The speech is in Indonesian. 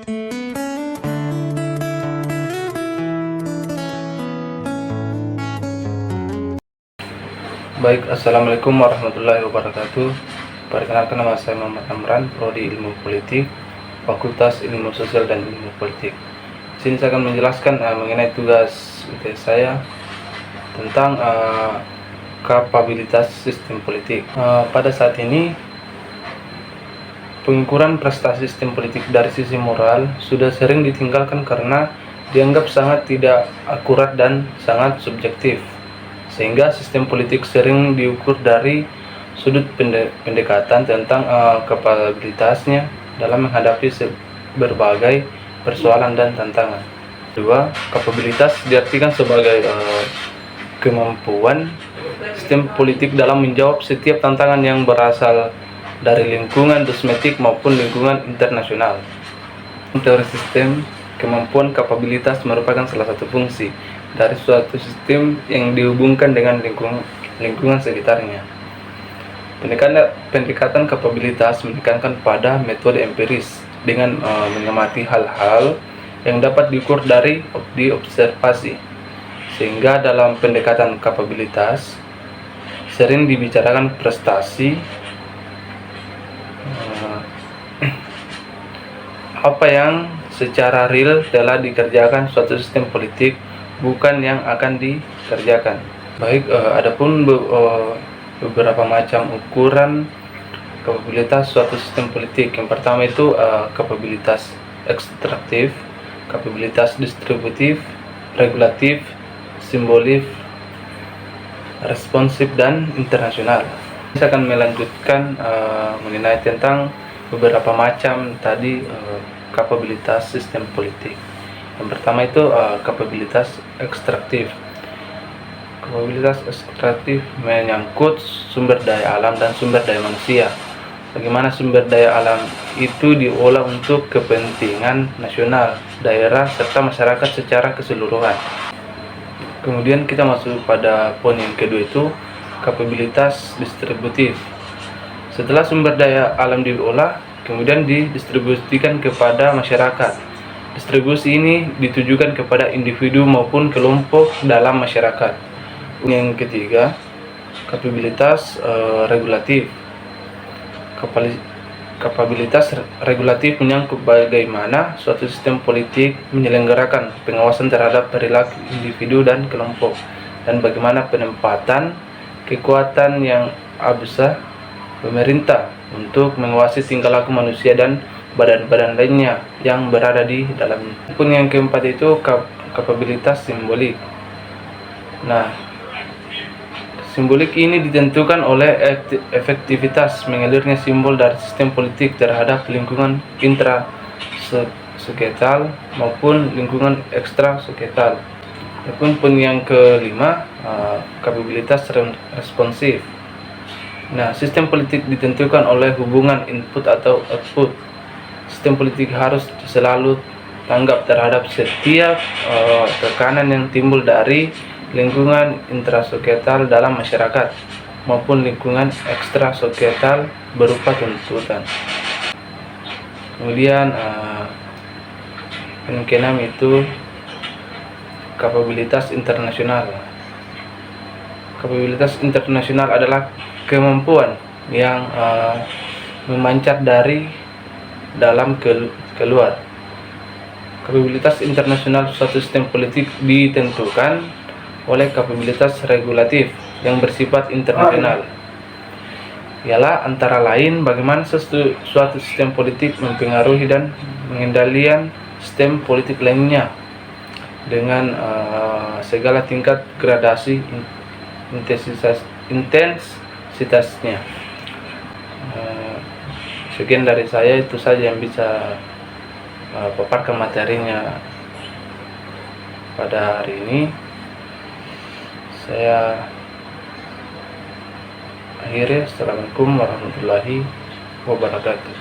Baik, Assalamualaikum warahmatullahi wabarakatuh. Perkenalkan, nama saya Muhammad Amran, Prodi Ilmu Politik, Fakultas Ilmu Sosial dan Ilmu Politik. Di sini saya akan menjelaskan mengenai tugas UTS saya tentang kapabilitas sistem politik. Pada saat ini, pengukuran prestasi sistem politik dari sisi moral sudah sering ditinggalkan karena dianggap sangat tidak akurat dan sangat subjektif, sehingga sistem politik sering diukur dari sudut pendekatan tentang kapabilitasnya dalam menghadapi berbagai persoalan dan tantangan. Kedua, kapabilitas diartikan sebagai kemampuan sistem politik dalam menjawab setiap tantangan yang berasal dari lingkungan domestik maupun lingkungan internasional. Teori sistem, kemampuan kapabilitas merupakan salah satu fungsi dari suatu sistem yang dihubungkan dengan lingkungan sekitarnya. Pendekatan kapabilitas menekankan pada metode empiris dengan mengamati hal-hal yang dapat diukur dari diobservasi, sehingga dalam pendekatan kapabilitas sering dibicarakan prestasi, apa yang secara real telah dikerjakan suatu sistem politik, bukan yang akan dikerjakan. Baik, adapun beberapa macam ukuran kapabilitas suatu sistem politik. Yang pertama itu kapabilitas ekstraktif, kapabilitas distributif, regulatif, simbolik, responsif, dan internasional. Saya akan melanjutkan mengenai tentang beberapa macam tadi kapabilitas sistem politik. Yang pertama itu kapabilitas ekstraktif. Kapabilitas ekstraktif menyangkut sumber daya alam dan sumber daya manusia. Bagaimana sumber daya alam itu diolah untuk kepentingan nasional, daerah, serta masyarakat secara keseluruhan. Kemudian kita masuk pada poin yang kedua, itu kapabilitas distributif. Setelah sumber daya alam diolah, kemudian didistribusikan kepada masyarakat. Distribusi ini ditujukan kepada individu maupun kelompok dalam masyarakat. Yang ketiga, kapabilitas regulatif. Kapabilitas regulatif menyangkut bagaimana suatu sistem politik menyelenggarakan pengawasan terhadap perilaku individu dan kelompok, dan bagaimana penempatan kekuatan yang besar pemerintah untuk menguasai tingkah laku manusia dan badan-badan lainnya yang berada di dalamnya. Pun yang keempat itu kapabilitas simbolik. Nah, simbolik ini ditentukan oleh efektivitas mengalirnya simbol dari sistem politik terhadap lingkungan intrasoketal maupun lingkungan ekstrasoketal. Pun yang kelima, kapabilitas responsif. Nah, sistem politik ditentukan oleh hubungan input atau output. Sistem politik harus selalu tanggap terhadap setiap tekanan yang timbul dari lingkungan intrasoketal dalam masyarakat maupun lingkungan ekstrasoketal berupa tuntutan. Kemudian yang keenam itu kapabilitas internasional. Kapabilitas internasional adalah kemampuan yang memancar dari dalam keluar. Kapabilitas internasional suatu sistem politik ditentukan oleh kapabilitas regulatif yang bersifat internasional. Ialah antara lain bagaimana suatu sistem politik mempengaruhi dan mengendalikan sistem politik lainnya dengan segala tingkat gradasi intensitasnya. Sekian dari saya, itu saja yang bisa paparkan materinya pada hari ini. Saya akhiri. Assalamualaikum warahmatullahi wabarakatuh.